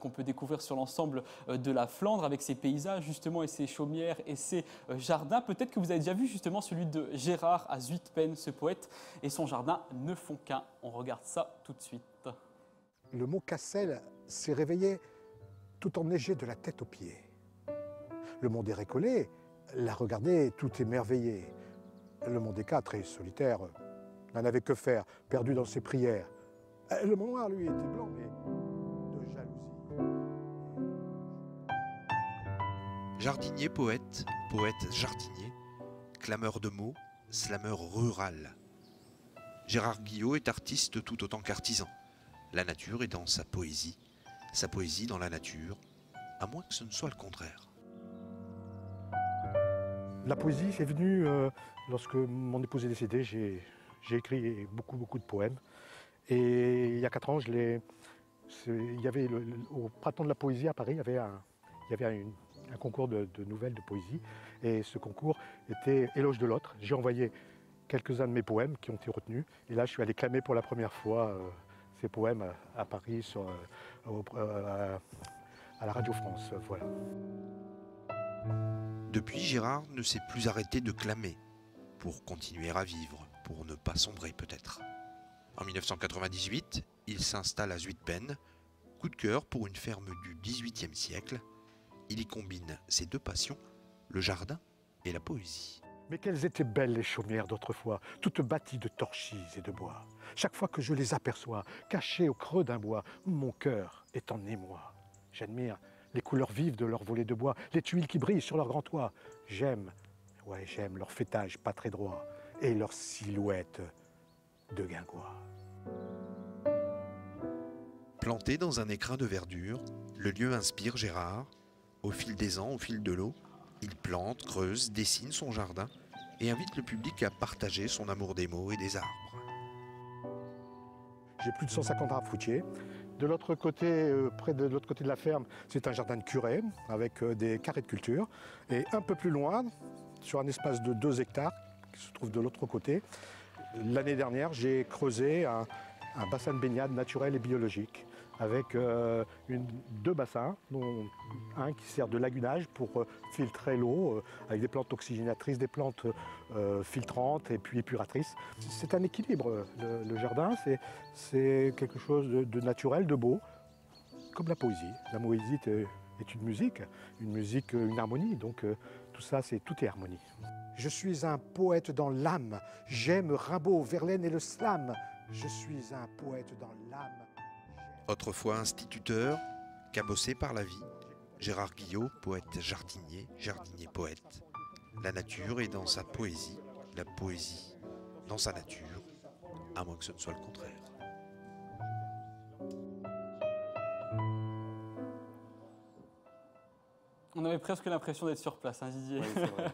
qu'on peut découvrir sur l'ensemble de la Flandre avec ses paysages justement et ses chaumières et ses jardins. Peut-être que vous avez déjà vu justement celui de Gérard à Zuidpen, ce poète, et son jardin ne font qu'un. On regarde ça tout de suite. Le mont Cassel s'est réveillé tout enneigé de la tête aux pieds. Le mont des Récollets l'a regardé tout émerveillé. Le mont des Quatre, très solitaire, n'en avait que faire, perdu dans ses prières. Le mont Noir, lui, était blanc, mais de jalousie. Jardinier poète, poète jardinier, clameur de mots, slameur rural. Gérard Guillot est artiste tout autant qu'artisan. La nature est dans sa poésie dans la nature, à moins que ce ne soit le contraire. La poésie est venue lorsque mon épouse est décédée. J'ai écrit beaucoup de poèmes. Et il y a 4 ans, il y avait au Printemps de la Poésie à Paris, il y avait un concours de nouvelles de poésie. Et ce concours était Éloge de l'autre. J'ai envoyé quelques-uns de mes poèmes qui ont été retenus. Et là, je suis allé clamer pour la première fois ces poèmes à Paris à la Radio France. Voilà. Depuis, Gérard ne s'est plus arrêté de clamer, pour continuer à vivre, pour ne pas sombrer peut-être. En 1998, il s'installe à Zuidpen, coup de cœur pour une ferme du XVIIIe siècle. Il y combine ses 2 passions, le jardin et la poésie. Mais quelles étaient belles les chaumières d'autrefois, toutes bâties de torchises et de bois. Chaque fois que je les aperçois, cachées au creux d'un bois, mon cœur est en émoi. J'admire les couleurs vives de leurs volets de bois, les tuiles qui brillent sur leur grand toit. J'aime leur fêtage pas très droit et leur silhouette de guingois. Planté dans un écrin de verdure, le lieu inspire Gérard. Au fil des ans, au fil de l'eau, il plante, creuse, dessine son jardin et invite le public à partager son amour des mots et des arbres. J'ai plus de 150 arbres fruitiers. De l'autre côté, près de l'autre côté de la ferme, c'est un jardin de curé avec des carrés de culture. Et un peu plus loin, sur un espace de 2 hectares qui se trouve de l'autre côté, l'année dernière, j'ai creusé un bassin de baignade naturel et biologique avec 2 bassins, dont un qui sert de lagunage pour filtrer l'eau avec des plantes oxygénatrices, des plantes filtrantes et puis épuratrices. C'est un équilibre, le jardin, c'est quelque chose de naturel, de beau, comme la poésie. La poésie est une musique, une harmonie, donc tout ça, tout est harmonie. Je suis un poète dans l'âme, j'aime Rimbaud, Verlaine et le slam. Je suis un poète dans l'âme. Autrefois instituteur, cabossé par la vie, Gérard Guillot, poète jardinier, jardinier poète. La nature est dans sa poésie, la poésie dans sa nature, à moins que ce ne soit le contraire. On avait presque l'impression d'être sur place, hein, Didier. Oui, c'est vrai.